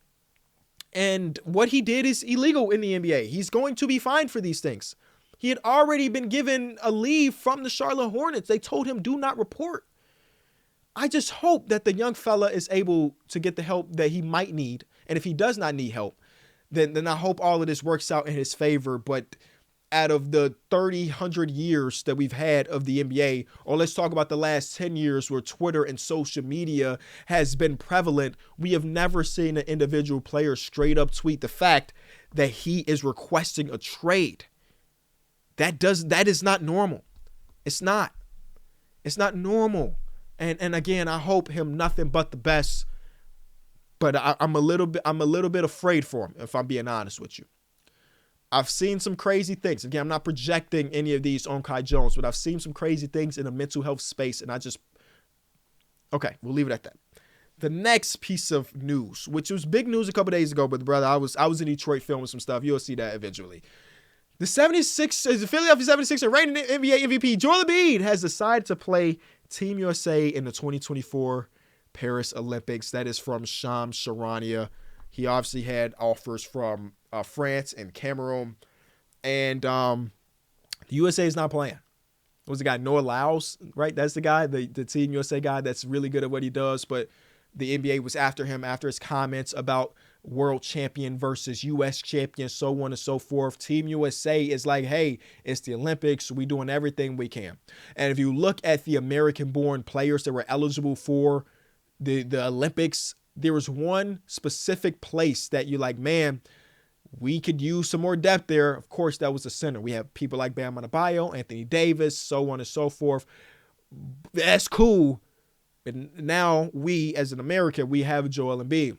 And what he did is illegal in the NBA. He's going to be fined for these things. He had already been given a leave from the Charlotte Hornets. They told him, do not report. I just hope that the young fella is able to get the help that he might need. And if he does not need help, then I hope all of this works out in his favor. But out of the 100 years that we've had of the NBA, or let's talk about the last 10 years where Twitter and social media has been prevalent, we have never seen an individual player straight up tweet the fact that he is requesting a trade. That is not normal. It's not normal. And again, I hope him nothing but the best. But I'm a little bit afraid for him, if I'm being honest with you. I've seen some crazy things. Again, I'm not projecting any of these on Kai Jones, but I've seen some crazy things in the mental health space, and okay, we'll leave it at that. The next piece of news, which was big news a couple days ago, but brother, I was in Detroit filming some stuff. You'll see that eventually. The Philadelphia 76ers reigning NBA MVP Joel Embiid has decided to play Team USA in the 2024 Paris Olympics. That is from Shams Charania. He obviously had offers from France and Cameroon. And the USA is not playing. What was the guy? Noah Lyles, right? That's the guy, the Team USA guy that's really good at what he does. But the NBA was after him after his comments about world champion versus U.S. champion, so on and so forth. Team USA is like, hey, it's the Olympics. We doing everything we can. And if you look at the American-born players that were eligible for the Olympics, there was one specific place that you're like, man, we could use some more depth there. Of course, that was the center. We have people like Bam Adebayo, Anthony Davis, so on and so forth. That's cool. But now we, as an American, we have Joel Embiid.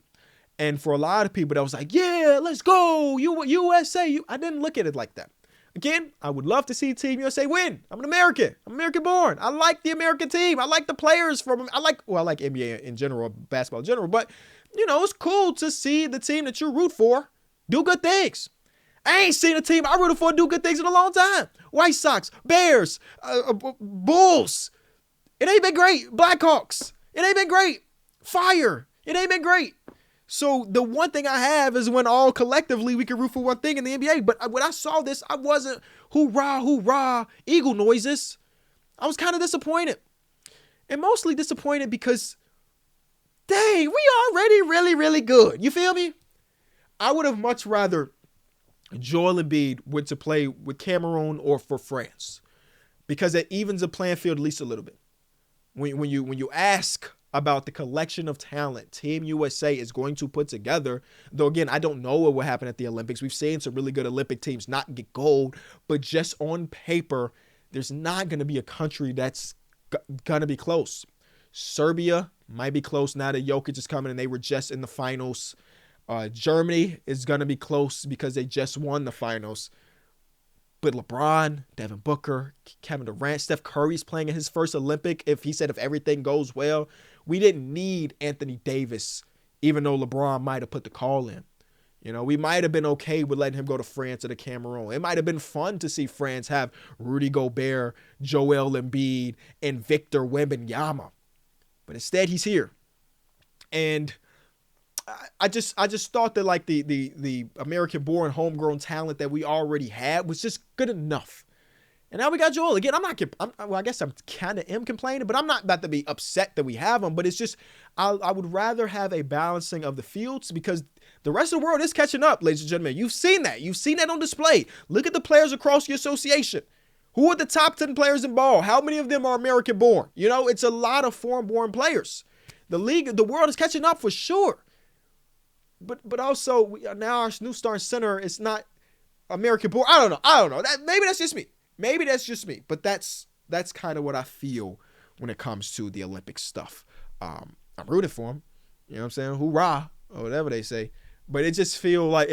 And for a lot of people that was like, yeah, let's go, USA. I didn't look at it like that. Again, I would love to see Team USA win. I'm an American. I'm American born. I like the American team. I like the players from them. I like NBA in general, basketball in general. But, it's cool to see the team that you root for do good things. I ain't seen a team I rooted for do good things in a long time. White Sox, Bears, Bulls. It ain't been great. Blackhawks. It ain't been great. Fire. It ain't been great. So the one thing I have is when all collectively we can root for one thing in the NBA. But when I saw this, I wasn't hoorah, hoorah, eagle noises. I was kind of disappointed. And mostly disappointed because, dang, we already really, really good. You feel me? I would have much rather Joel Embiid went to play with Cameroon or for France, because it evens the playing field at least a little bit. When you ask about the collection of talent Team USA is going to put together, though again, I don't know what will happen at the Olympics. We've seen some really good Olympic teams not get gold, but just on paper, there's not going to be a country that's going to be close. Serbia might be close now that Jokic is coming and they were just in the finals. Germany is going to be close because they just won the finals. But LeBron, Devin Booker, Kevin Durant, Steph Curry's playing in his first Olympic. If everything goes well, we didn't need Anthony Davis, even though LeBron might have put the call in. We might have been okay with letting him go to France or to Cameroon. It might have been fun to see France have Rudy Gobert, Joel Embiid, and Victor Wembanyama. But instead, he's here. And I just thought that like the American-born homegrown talent that we already had was just good enough. And now we got Joel. Again, I guess I'm kind of complaining, but I'm not about to be upset that we have him. But it's just, I would rather have a balancing of the fields because the rest of the world is catching up, ladies and gentlemen. You've seen that. You've seen that on display. Look at the players across your association. Who are the top 10 players in ball? How many of them are American-born? It's a lot of foreign-born players. The world is catching up for sure. But also now our new starting center is not American born. I don't know. Maybe that's just me. Maybe that's just me, but that's kind of what I feel when it comes to the Olympic stuff. I'm rooting for them. You know what I'm saying? Hoorah, or whatever they say. But it just feels like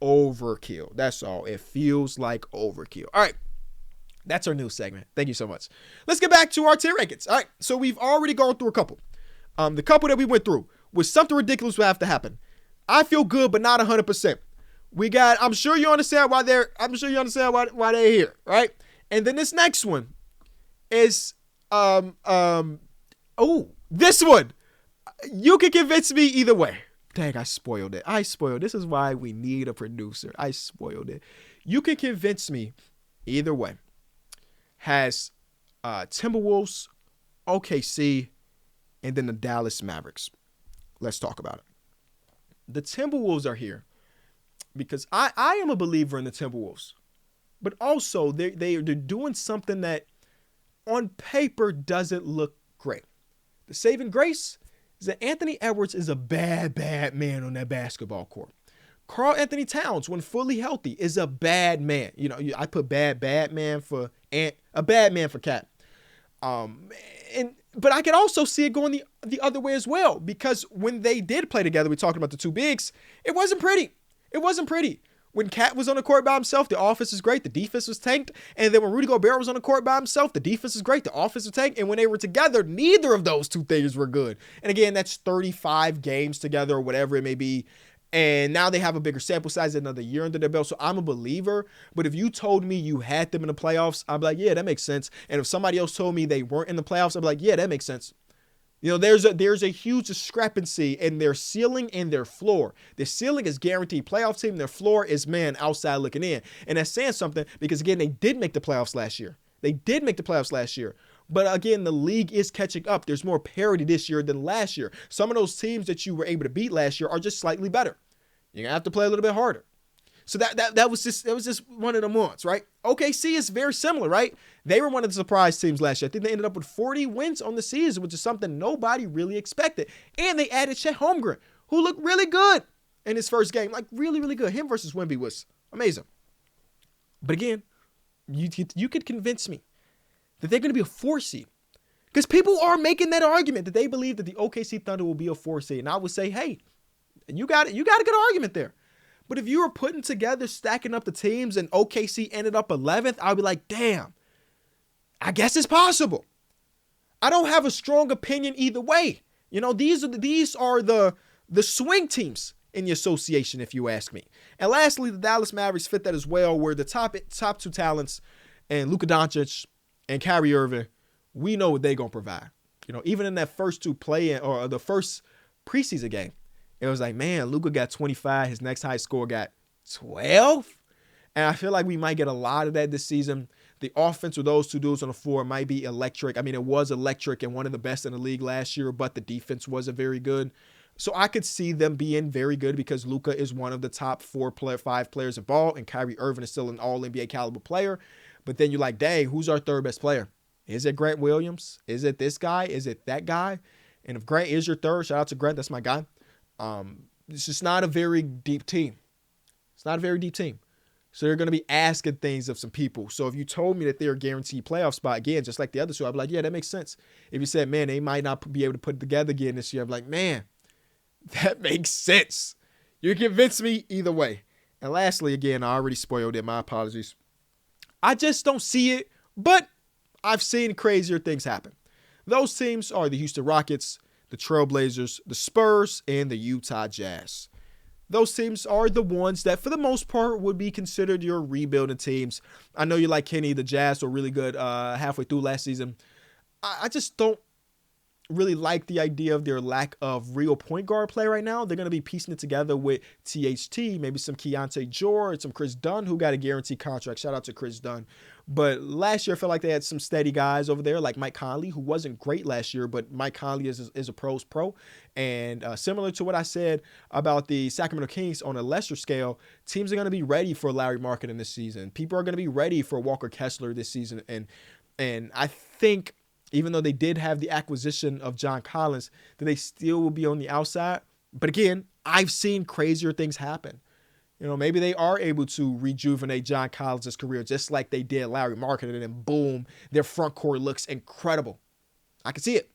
overkill. That's all. It feels like overkill. All right. That's our news segment. Thank you so much. Let's get back to our tier rankings. All right. So we've already gone through a couple. The couple that we went through was something ridiculous will have to happen. I feel good, but not 100%. We got, I'm sure you understand why they're here, right? And then this next one is, this one. You can convince me either way. Dang, I spoiled it. This is why we need a producer. I spoiled it. You can convince me either way. Has Timberwolves, OKC, and then the Dallas Mavericks. Let's talk about it. The Timberwolves are here because I am a believer in the Timberwolves, but also they're doing something that on paper doesn't look great. The saving grace is that Anthony Edwards is a bad man on that basketball court. Karl Anthony Towns, when fully healthy, is a bad man. You know, I put bad man for a bad man for Cat. But I could also see it going the other way as well, because when they did play together, we talked about the two bigs, it wasn't pretty. When Cat was on the court by himself, the offense was great, the defense was tanked. And then when Rudy Gobert was on the court by himself, the defense was great, the offense was tanked. And when they were together, neither of those two things were good. And again, that's 35 games together or whatever it may be. And now they have a bigger sample size, another year under their belt. So I'm a believer. But if you told me you had them in the playoffs, I'd be like, yeah, that makes sense. And if somebody else told me they weren't in the playoffs, I'd be like, yeah, that makes sense. You know, there's a huge discrepancy in their ceiling and their floor. The ceiling is guaranteed playoff team. Their floor is, man, outside looking in. And that's saying something because, again, they did make the playoffs last year. But again, the league is catching up. There's more parity this year than last year. Some of those teams that you were able to beat last year are just slightly better. You're going to have to play a little bit harder. So that was just one of the ones, right? OKC is very similar, right? They were one of the surprise teams last year. I think they ended up with 40 wins on the season, which is something nobody really expected. And they added Chet Holmgren, who looked really good in his first game. Like, really, really good. Him versus Wemby was amazing. But again, you could convince me that they're going to be a 4 seed. Because people are making that argument that they believe that the OKC Thunder will be a 4 seed. And I would say, hey, you got a good argument there. But if you were putting together, stacking up the teams, and OKC ended up 11th, I'd be like, damn, I guess it's possible. I don't have a strong opinion either way. You know, these are the swing teams in the association, if you ask me. And lastly, the Dallas Mavericks fit that as well, where the top two talents and Luka Doncic and Kyrie Irving, we know what they're going to provide. You know, even in that first two play-in or the first preseason game, it was like, man, Luka got 25. His next high score got 12. And I feel like we might get a lot of that this season. The offense with those two dudes on the floor might be electric. I mean, it was electric and one of the best in the league last year, but the defense wasn't very good. So I could see them being very good because Luka is one of the top 5 players of ball, and Kyrie Irving is still an all-NBA caliber player. But then you're like, dang, who's our third best player? Is it Grant Williams? Is it this guy? Is it that guy? And if Grant is your third, shout out to Grant, that's my guy. It's just not a very deep team. So they're going to be asking things of some people. So if you told me that they're a guaranteed playoff spot, again, just like the other two, I'd be like, yeah, that makes sense. If you said, man, they might not be able to put it together again this year, I'd be like, man, that makes sense. You convinced me either way. And lastly, again, I already spoiled it. My apologies. I just don't see it, but I've seen crazier things happen. Those teams are the Houston Rockets, the Trailblazers, the Spurs, and the Utah Jazz. Those teams are the ones that, for the most part, would be considered your rebuilding teams. I know you like Kenny. The Jazz were really good halfway through last season. I just don't really like the idea of their lack of real point guard play right now. They're going to be piecing it together with THT, maybe some Keontae George, some Chris Dunn, who got a guaranteed contract. Shout out to Chris Dunn. But last year, I felt like they had some steady guys over there, like Mike Conley, who wasn't great last year, but Mike Conley is a pro's pro. And similar to what I said about the Sacramento Kings on a lesser scale, teams are going to be ready for Larry Marketing this season. People are going to be ready for Walker Kessler this season. And I think, even though they did have the acquisition of John Collins, that they still will be on the outside. But again, I've seen crazier things happen. Maybe they are able to rejuvenate John Collins' career just like they did Larry Markkinen, and then boom, their front court looks incredible. I can see it.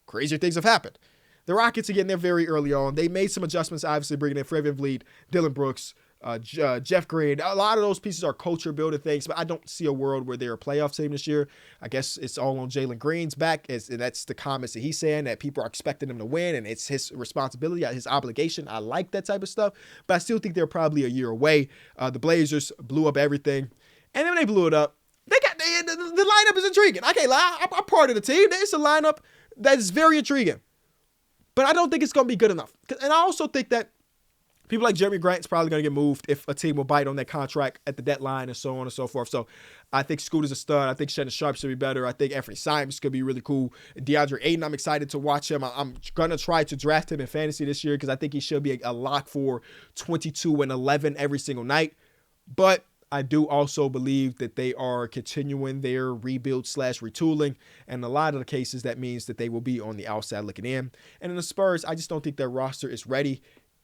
Crazier things have happened. The Rockets, again, they're very early on. They made some adjustments, obviously, bringing in Fred VanVleet, Dylan Brooks, Jeff Green. A lot of those pieces are culture building things, but I don't see a world where they're a playoff team this year. I guess it's all on Jalen Green's back, and that's the comments that he's saying, that people are expecting him to win, and it's his responsibility, his obligation. I like that type of stuff, but I still think they're probably a year away. The Blazers blew up everything, and then when they blew it up, the lineup is intriguing. I can't lie. I'm part of the team. It's a lineup that is very intriguing, but I don't think it's going to be good enough. And I also think that people like Jeremy Grant's probably going to get moved if a team will bite on that contract at the deadline and so on and so forth. So I think Scooter's a stud. I think Shannon Sharp should be better. I think Anthony Simons could be really cool. DeAndre Ayton, I'm excited to watch him. I'm going to try to draft him in fantasy this year because I think he should be a lock for 22 and 11 every single night. But I do also believe that they are continuing their rebuild/retooling. And in a lot of the cases, that means that they will be on the outside looking in. And in the Spurs, I just don't think their roster is ready.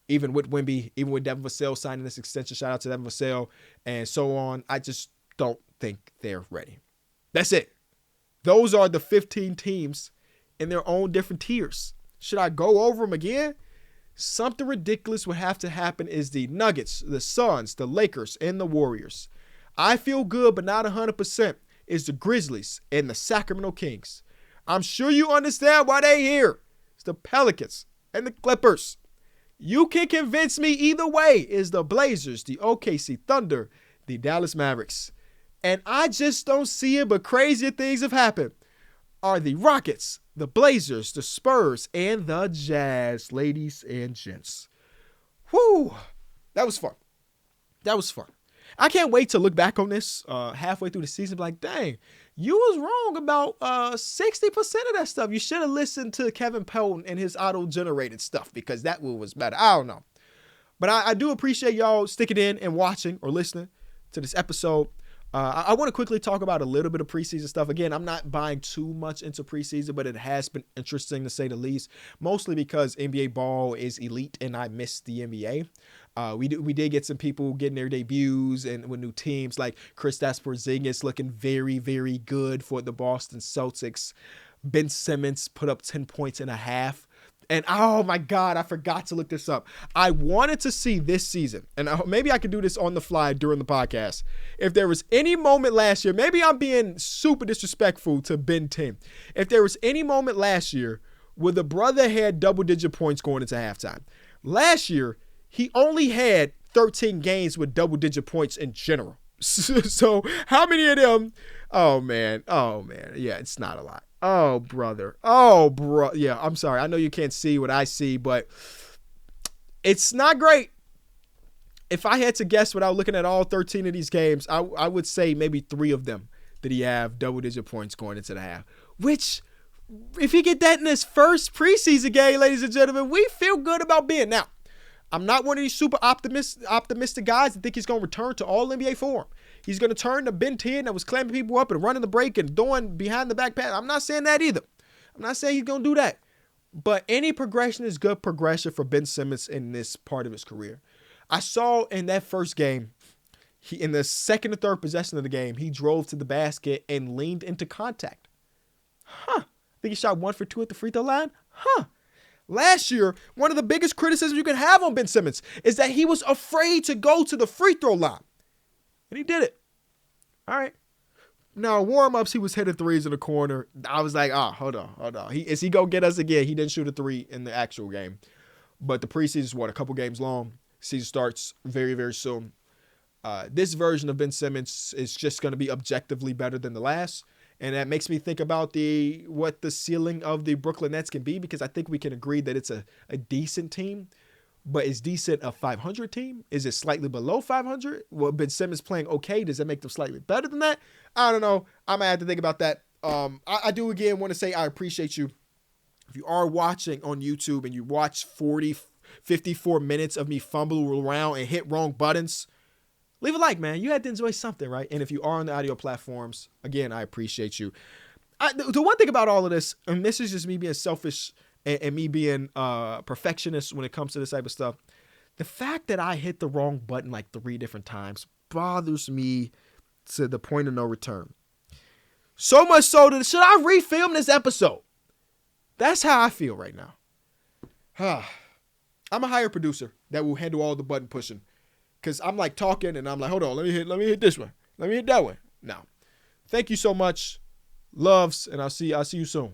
Even with Wemby, even with Devin Vassell signing this extension, shout out to Devin Vassell, and so on, I just don't think they're ready. That's it. Those are the 15 teams in their own different tiers. Should I go over them again? Something ridiculous would have to happen is the Nuggets, the Suns, the Lakers, and the Warriors. I feel good, but not 100%, is the Grizzlies and the Sacramento Kings. I'm sure you understand why they're here. It's the Pelicans and the Clippers. You can convince me either way. Is the Blazers, the OKC Thunder, the Dallas Mavericks. And I just don't see it, but crazier things have happened. Are the Rockets, the Blazers, the Spurs, and the Jazz, ladies and gents. Whew. That was fun. I can't wait to look back on this halfway through the season, like, dang, you was wrong about 60% of that stuff. You should have listened to Kevin Pelton and his auto-generated stuff because that one was better. I don't know. But I do appreciate y'all sticking in and watching or listening to this episode. I want to quickly talk about a little bit of preseason stuff. Again, I'm not buying too much into preseason, but it has been interesting to say the least, mostly because NBA ball is elite and I miss the NBA. We did get some people getting their debuts and with new teams like Kristaps Porzingis looking very, very good for the Boston Celtics. Ben Simmons put up 10 points and a half. And oh my God, I forgot to look this up. I wanted to see this season, and maybe I could do this on the fly during the podcast. If there was any moment last year, maybe I'm being super disrespectful to Ben 10. If there was any moment last year where the brother had double-digit points going into halftime. Last year, he only had 13 games with double-digit points in general. So how many of them? Oh, man. Yeah, it's not a lot. Oh, brother. Yeah, I'm sorry. I know you can't see what I see, but it's not great. If I had to guess without looking at all 13 of these games, I would say maybe 3 of them did he have double-digit points going into the half. Which, if he get that in his first preseason game, ladies and gentlemen, we feel good about being. Now, I'm not one of these super optimistic guys that think he's going to return to all NBA form. He's going to turn to Ben 10 that was clamping people up and running the break and doing behind the back pass. I'm not saying that either. I'm not saying he's going to do that. But any progression is good progression for Ben Simmons in this part of his career. I saw in that first game, in the second or third possession of the game, he drove to the basket and leaned into contact. I think he shot 1 for 2 at the free throw line. Last year, one of the biggest criticisms you can have on Ben Simmons is that he was afraid to go to the free throw line. And he did it. All right. Now, warm-ups, he was hitting threes in the corner. I was like, hold on. Is he going to get us again? He didn't shoot a 3 in the actual game. But the preseason is, a couple games long. Season starts very, very soon. This version of Ben Simmons is just going to be objectively better than the last. And that makes me think about what the ceiling of the Brooklyn Nets can be, because I think we can agree that it's a decent team. But is decent a 500 team? Is it slightly below 500? Well, Ben Simmons playing okay. Does that make them slightly better than that? I don't know. I'm going to have to think about that. I do, again, want to say I appreciate you. If you are watching on YouTube and you watch 54 minutes of me fumble around and hit wrong buttons, leave a like, man. You had to enjoy something, right? And if you are on the audio platforms, again, I appreciate you. The one thing about all of this, and this is just me being selfish and me being perfectionist when it comes to this type of stuff, The fact that I hit the wrong button like 3 different times bothers me to the point of no return. So much so that should I refilm this episode? That's how I feel right now. I'm a hire producer that will handle all the button pushing. Because I'm like talking and I'm like, hold on, let me hit this one. Let me hit that one. Now, thank you so much. Loves, and I'll see you soon.